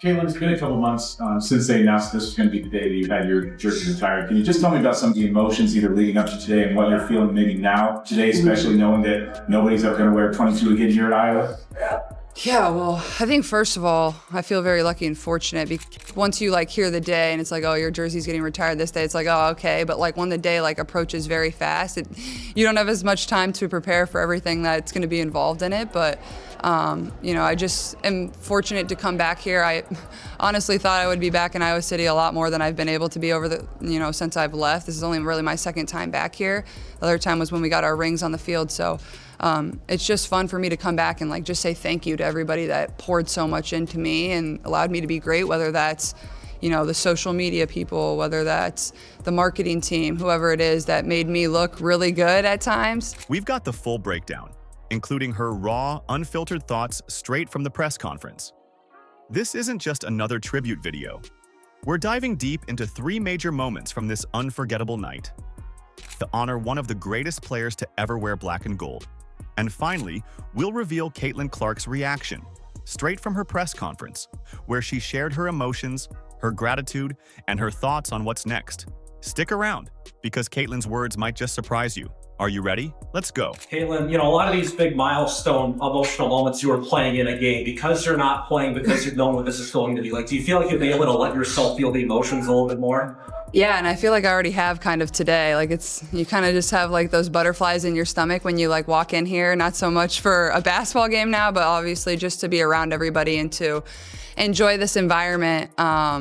Caitlin, it's been a couple months since they announced this was going to be the day that you had your jersey retired. Can you just tell me about some of the emotions either leading up to today and what you're feeling maybe now, today, especially knowing that nobody's ever going to wear 22 again here at Iowa? Yeah, well, I think first of all, I feel very lucky and fortunate because once you hear the day and it's like, oh, your jersey's getting retired this day, it's like, oh, okay. But when the day approaches very fast, you don't have as much time to prepare for everything that's going to be involved in it. But I just am fortunate to come back here. I honestly thought I would be back in Iowa City a lot more than I've been able to be over since I've left. This is only really my second time back here. The other time was when we got our rings on the field. So it's just fun for me to come back and just say thank you to everybody that poured so much into me and allowed me to be great, whether that's the social media people, whether that's the marketing team, whoever it is that made me look really good at times. We've got the full breakdown, including her raw, unfiltered thoughts straight from the press conference. This isn't just another tribute video. We're diving deep into 3 major moments from this unforgettable night to honor one of the greatest players to ever wear black and gold. And finally, we'll reveal Caitlin Clark's reaction, straight from her press conference, where she shared her emotions, her gratitude, and her thoughts on what's next. Stick around, because Caitlin's words might just surprise you. Are you ready? Let's go. Caitlin, a lot of these big milestone emotional moments you were playing in a game, because you're not playing, because you've known what this is going to be, do you feel like you'll be able to let yourself feel the emotions a little bit more? Yeah, and I feel like I already have kind of today. You kind of just have those butterflies in your stomach when you walk in here, not so much for a basketball game now, but obviously just to be around everybody and to enjoy this environment. I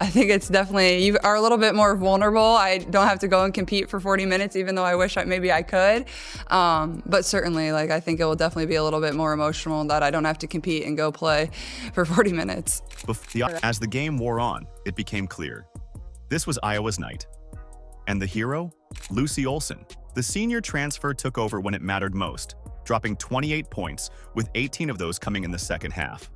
think it's definitely, you are a little bit more vulnerable. I don't have to go and compete for 40 minutes, even though I wish maybe I could. But certainly, I think it will definitely be a little bit more emotional that I don't have to compete and go play for 40 minutes. As the game wore on, it became clear. This was Iowa's night. And the hero? Lucy Olson. The senior transfer took over when it mattered most, dropping 28 points, with 18 of those coming in the second half.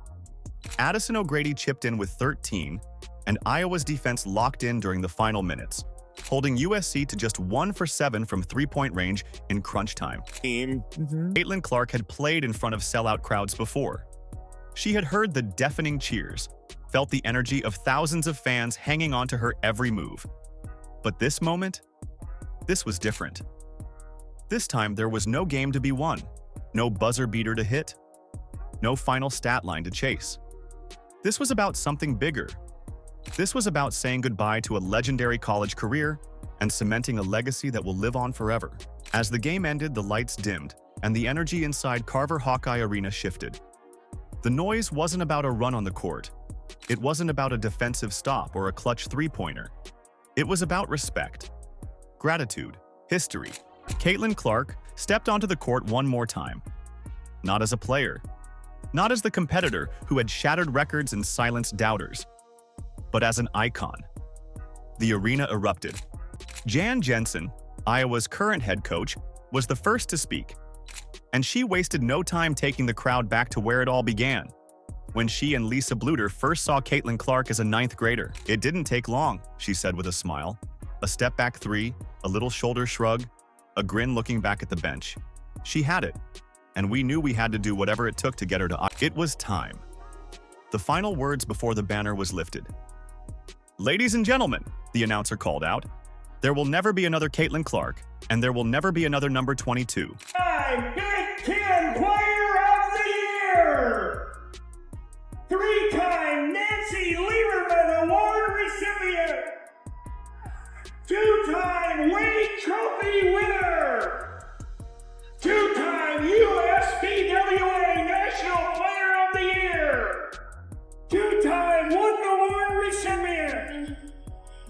Addison O'Grady chipped in with 13, and Iowa's defense locked in during the final minutes, holding USC to just 1 for 7 from three-point range in crunch time. Caitlin Clark had played in front of sellout crowds before. She had heard the deafening cheers, felt the energy of thousands of fans hanging on to her every move. But this moment? This was different. This time, there was no game to be won, no buzzer beater to hit, no final stat line to chase. This was about something bigger. This was about saying goodbye to a legendary college career and cementing a legacy that will live on forever. As the game ended, the lights dimmed, and the energy inside Carver Hawkeye Arena shifted. The noise wasn't about a run on the court. It wasn't about a defensive stop or a clutch three-pointer. It was about respect, gratitude, history. Caitlin Clark stepped onto the court one more time. Not as a player, not as the competitor who had shattered records and silenced doubters, but as an icon. The arena erupted. Jan Jensen, Iowa's current head coach, was the first to speak. And she wasted no time taking the crowd back to where it all began, when she and Lisa Bluter first saw Caitlin Clark as a 9th grader. "It didn't take long," she said with a smile. A step-back 3, a little shoulder shrug, a grin looking back at the bench. She had it, and we knew we had to do whatever it took to get her to. It was time. The final words before the banner was lifted. "Ladies and gentlemen," the announcer called out, "there will never be another Caitlin Clark, and there will never be another number 22. Big Ten Player of the Year! 3-time Nancy Lieberman Award recipient! 2-time Wade Trophy winner! 2-time USPWA National Player of the Year! 2-time Wooden Award recipient!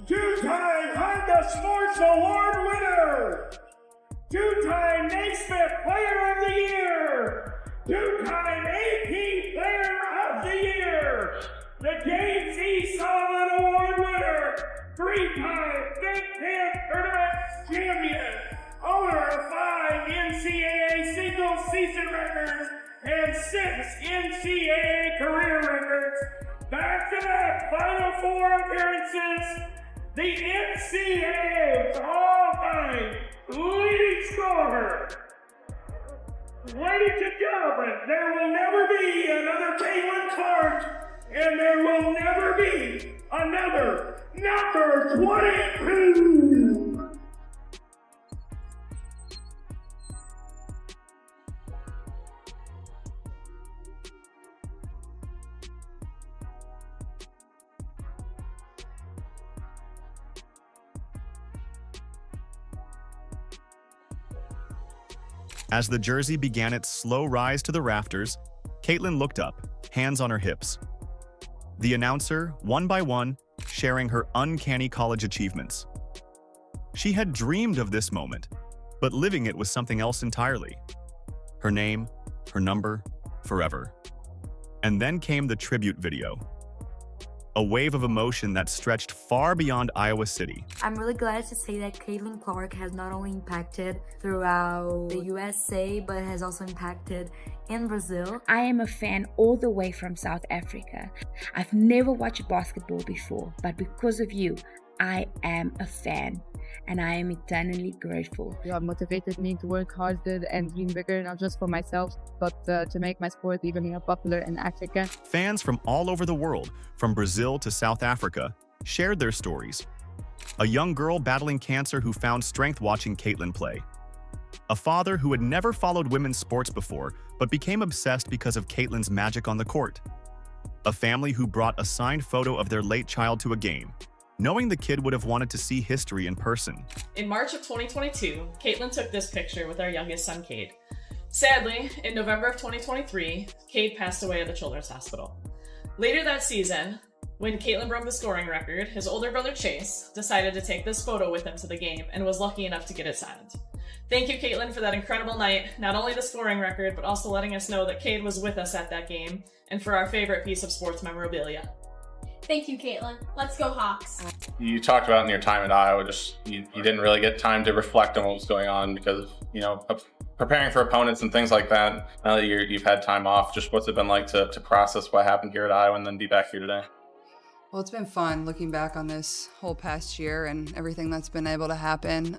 2-time Honda Sports Award winner! 2-time Naismith Player of the Year! 2-time AP Player of the Year! The James E. Sullivan Award winner! 3-time Big Ten Tournament champion! Owner of 5 NCAA single-season records and 6 NCAA career records! Back-to-back Final Four appearances! The NCAA's all-time leading scorer. Ladies and gentlemen, there will never be another Caitlin Clark and there will never be another number 22. As the jersey began its slow rise to the rafters, Caitlin looked up, hands on her hips. The announcer, one by one, sharing her uncanny college achievements. She had dreamed of this moment, but living it was something else entirely. Her name, her number, forever. And then came the tribute video. A wave of emotion that stretched far beyond Iowa City. I'm really glad to say that Caitlin Clark has not only impacted throughout the USA, but has also impacted in Brazil. I am a fan all the way from South Africa. I've never watched basketball before, but because of you, I am a fan. And I am eternally grateful. You have motivated me to work harder and dream bigger, not just for myself, but to make my sport even more popular in Africa. Fans from all over the world, from Brazil to South Africa, shared their stories. A young girl battling cancer who found strength watching Caitlin play. A father who had never followed women's sports before, but became obsessed because of Caitlin's magic on the court. A family who brought a signed photo of their late child to a game, knowing the kid would have wanted to see history in person. In March of 2022, Caitlin took this picture with our youngest son, Cade. Sadly, in November of 2023, Cade passed away at the Children's Hospital. Later that season, when Caitlin broke the scoring record, his older brother Chase decided to take this photo with him to the game and was lucky enough to get it signed. Thank you, Caitlin, for that incredible night, not only the scoring record, but also letting us know that Cade was with us at that game, and for our favorite piece of sports memorabilia. Thank you, Caitlin. Let's go Hawks. You talked about in your time at Iowa, just you didn't really get time to reflect on what was going on because of preparing for opponents and things like that. Now that you've had time off, just what's it been like to process what happened here at Iowa and then be back here today? Well, it's been fun looking back on this whole past year and everything that's been able to happen.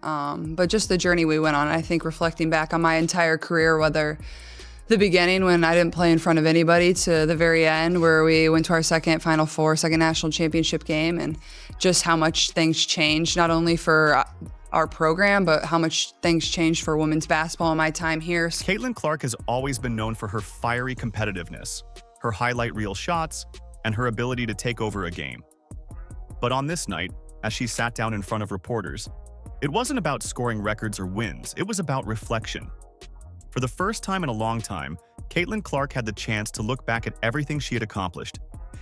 But just the journey we went on, I think reflecting back on my entire career, whether the beginning when I didn't play in front of anybody to the very end where we went to our second Final Four, second national championship game, and just how much things changed, not only for our program, but how much things changed for women's basketball in my time here. Caitlin Clark has always been known for her fiery competitiveness, her highlight reel shots, and her ability to take over a game. But on this night, as she sat down in front of reporters, it wasn't about scoring records or wins, it was about reflection. For the first time in a long time, Caitlin Clark had the chance to look back at everything she had accomplished,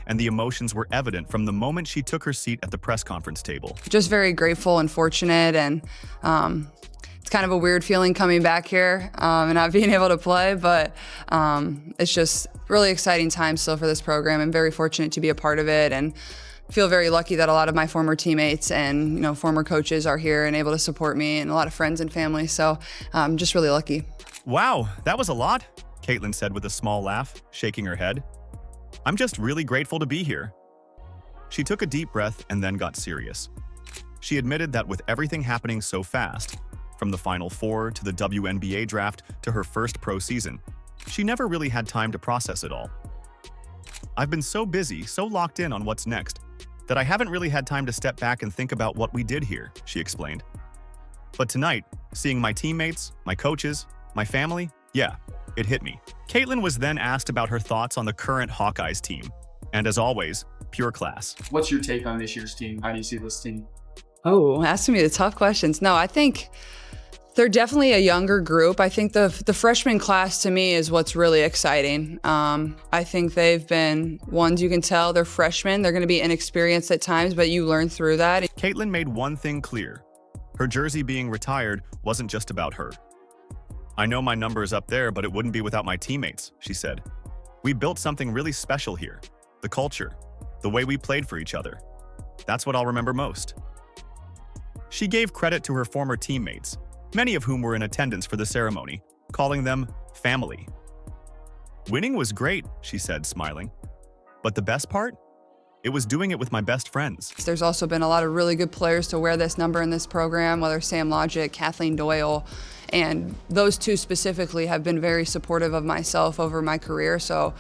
and the emotions were evident from the moment she took her seat at the press conference table. Just very grateful and fortunate, and it's kind of a weird feeling coming back here and not being able to play, but it's just really exciting time still for this program. I'm very fortunate to be a part of it, and feel very lucky that a lot of my former teammates and former coaches are here and able to support me, and a lot of friends and family, so I'm just really lucky. Wow, that was a lot, Caitlin said with a small laugh, shaking her head. I'm just really grateful to be here. She took a deep breath and then got serious. She admitted that with everything happening so fast, from the Final Four to the WNBA draft to her first pro season, she never really had time to process it all. I've been so busy, so locked in on what's next, that I haven't really had time to step back and think about what we did here, she explained. But tonight, seeing my teammates, my coaches, my family, yeah, it hit me. Caitlin was then asked about her thoughts on the current Hawkeyes team. And as always, pure class. What's your take on this year's team? How do you see this team? Oh, asking me the tough questions. No, I think they're definitely a younger group. I think the freshman class to me is what's really exciting. I think they've been ones you can tell they're freshmen. They're going to be inexperienced at times, but you learn through that. Caitlin made one thing clear. Her jersey being retired wasn't just about her. I know my number is up there, but it wouldn't be without my teammates, she said. We built something really special here. The culture, the way we played for each other. That's what I'll remember most. She gave credit to her former teammates, many of whom were in attendance for the ceremony, calling them family. Winning was great, she said, smiling. But the best part? It was doing it with my best friends. There's also been a lot of really good players to wear this number in this program, whether Sam Logic, Kathleen Doyle, and those two specifically have been very supportive of myself over my career. So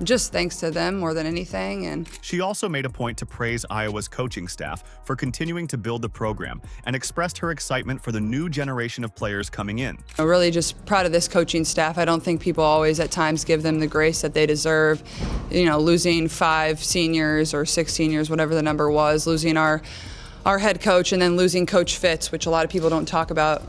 just thanks to them more than anything. And she also made a point to praise Iowa's coaching staff for continuing to build the program and expressed her excitement for the new generation of players coming in. I'm really just proud of this coaching staff. I don't think people always at times give them the grace that they deserve. You know, losing 5 seniors or 6 seniors, whatever the number was, losing our head coach and then losing Coach Fitz, which a lot of people don't talk about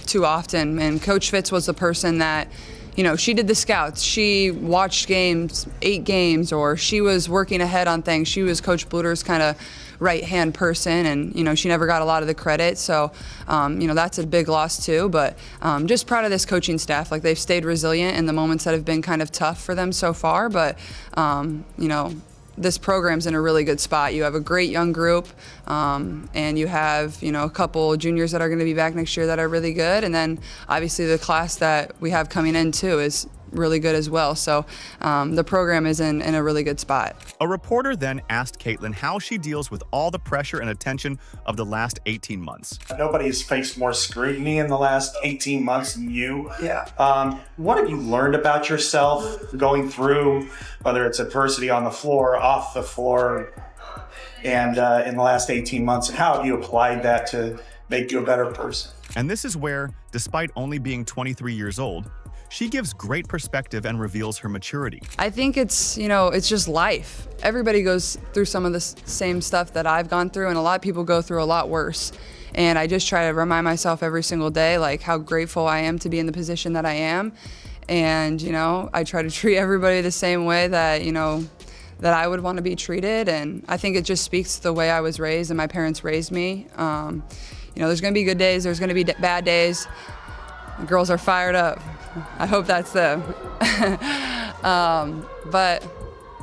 too often. And Coach Fitz was the person that, you know, she did the scouts. She watched games, 8 games, or she was working ahead on things. She was Coach Bluter's kind of right-hand person, and, you know, she never got a lot of the credit. So, you know, that's a big loss too. But just proud of this coaching staff. Like, they've stayed resilient in the moments that have been kind of tough for them so far. But, you know, this program's in a really good spot. You have a great young group, and you have, you know, a couple juniors that are going to be back next year that are really good, and then obviously the class that we have coming in too is really good as well. So the program is in a really good spot. A reporter then asked Caitlin how she deals with all the pressure and attention of the last 18 months. Nobody has faced more scrutiny in the last 18 months than you. Yeah. What have you learned about yourself going through, whether it's adversity on the floor, off the floor, and in the last 18 months, and how have you applied that to make you a better person? And this is where, despite only being 23 years old, she gives great perspective and reveals her maturity. I think it's, you know, it's just life. Everybody goes through some of the same stuff that I've gone through, and a lot of people go through a lot worse. And I just try to remind myself every single day, like, how grateful I am to be in the position that I am. And, you know, I try to treat everybody the same way that, you know, that I would want to be treated. And I think it just speaks to the way I was raised and my parents raised me. You know, there's going to be good days, there's going to be bad days. The girls are fired up. I hope that's them. But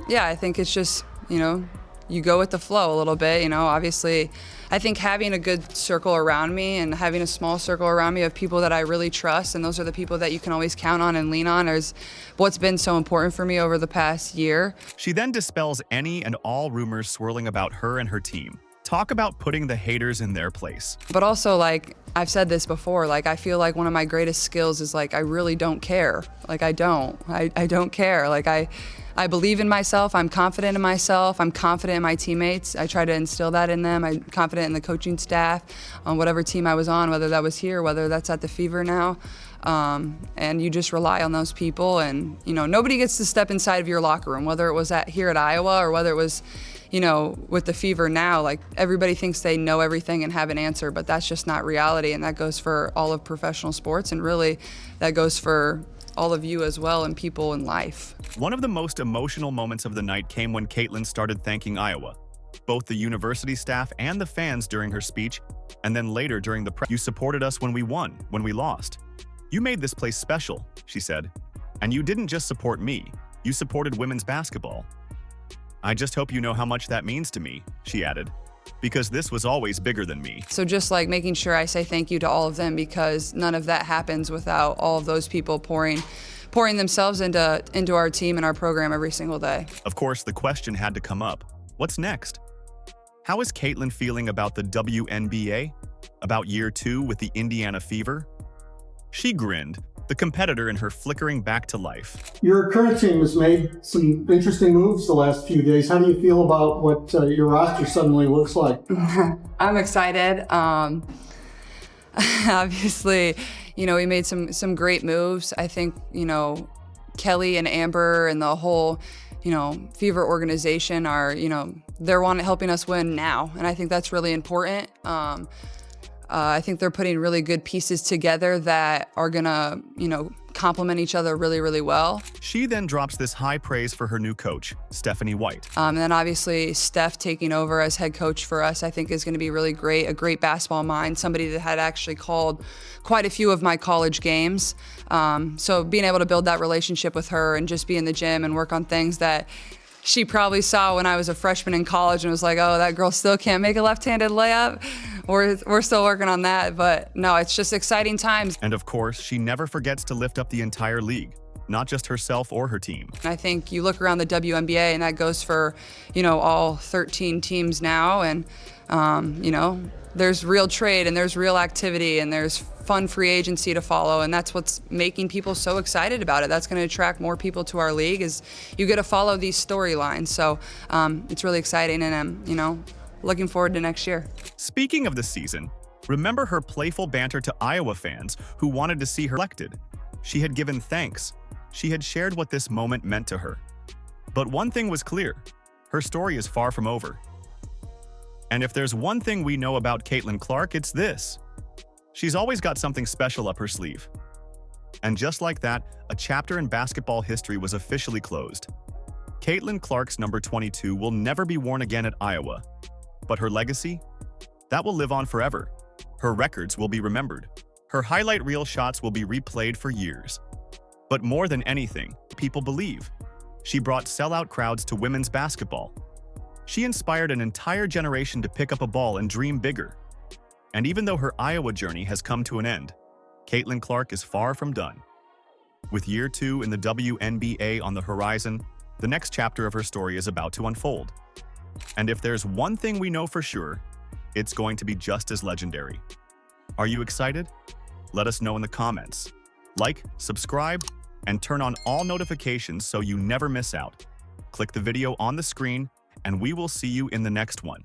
yeah, I think it's just, you know, you go with the flow a little bit. You know, obviously, I think having a good circle around me and having a small circle around me of people that I really trust, and those are the people that you can always count on and lean on, is what's been so important for me over the past year. She then dispels any and all rumors swirling about her and her team. Talk about putting the haters in their place. But also, like, I've said this before, like, I feel like one of my greatest skills is, like, I really don't care. Like, I don't care. Like, I believe in myself. I'm confident in myself. I'm confident in my teammates. I try to instill that in them. I'm confident in the coaching staff on whatever team I was on, whether that was here, whether that's at the Fever now. And you just rely on those people. And, you know, nobody gets to step inside of your locker room, whether it was here at Iowa or whether it was, you know, with the Fever now. Like, everybody thinks they know everything and have an answer, but that's just not reality. And that goes for all of professional sports, and really that goes for all of you as well and people in life. One of the most emotional moments of the night came when Caitlin started thanking Iowa, both the university staff and the fans during her speech, and then later during the press. You supported us when we won, when we lost. You made this place special, she said. And you didn't just support me, you supported women's basketball. I just hope you know how much that means to me, she added, because this was always bigger than me. So just like making sure I say thank you to all of them, because none of that happens without all of those people pouring themselves into our team and our program every single day. Of course, the question had to come up. What's next? How is Caitlin feeling about the WNBA? About year 2 with the Indiana Fever? She grinned, the competitor in her flickering back to life. Your current team has made some interesting moves the last few days. How do you feel about what your roster suddenly looks like? I'm excited. Obviously, you know, we made some great moves. I think, you know, Kelly and Amber and the whole, you know, Fever organization are, you know, they're helping us win now. And I think that's really important. I think they're putting really good pieces together that are gonna, you know, complement each other really, really well. She then drops this high praise for her new coach, Stephanie White. And then obviously Steph taking over as head coach for us, I think is gonna be really great, a great basketball mind, somebody that had actually called quite a few of my college games. So being able to build that relationship with her and just be in the gym and work on things that she probably saw when I was a freshman in college and was like, oh, that girl still can't make a left-handed layup. We're still working on that, but no, it's just exciting times. And of course, she never forgets to lift up the entire league, not just herself or her team. I think you look around the WNBA, and that goes for, you know, all 13 teams now, and, you know, there's real trade and there's real activity and there's fun free agency to follow, and that's what's making people so excited about it. That's going to attract more people to our league, is you get to follow these storylines. So it's really exciting, and I'm, you know, looking forward to next year. Speaking of the season, remember her playful banter to Iowa fans who wanted to see her elected. She had given thanks. She had shared what this moment meant to her. But one thing was clear: her story is far from over. And if there's one thing we know about Caitlin Clark, it's this: she's always got something special up her sleeve. And just like that, a chapter in basketball history was officially closed. Caitlin Clark's number 22 will never be worn again at Iowa. But her legacy? That will live on forever. Her records will be remembered. Her highlight reel shots will be replayed for years. But more than anything, people believe. She brought sellout crowds to women's basketball. She inspired an entire generation to pick up a ball and dream bigger. And even though her Iowa journey has come to an end, Caitlin Clark is far from done. With year 2 in the WNBA on the horizon, the next chapter of her story is about to unfold. And if there's one thing we know for sure, it's going to be just as legendary. Are you excited? Let us know in the comments. Like, subscribe, and turn on all notifications so you never miss out. Click the video on the screen, and we will see you in the next one.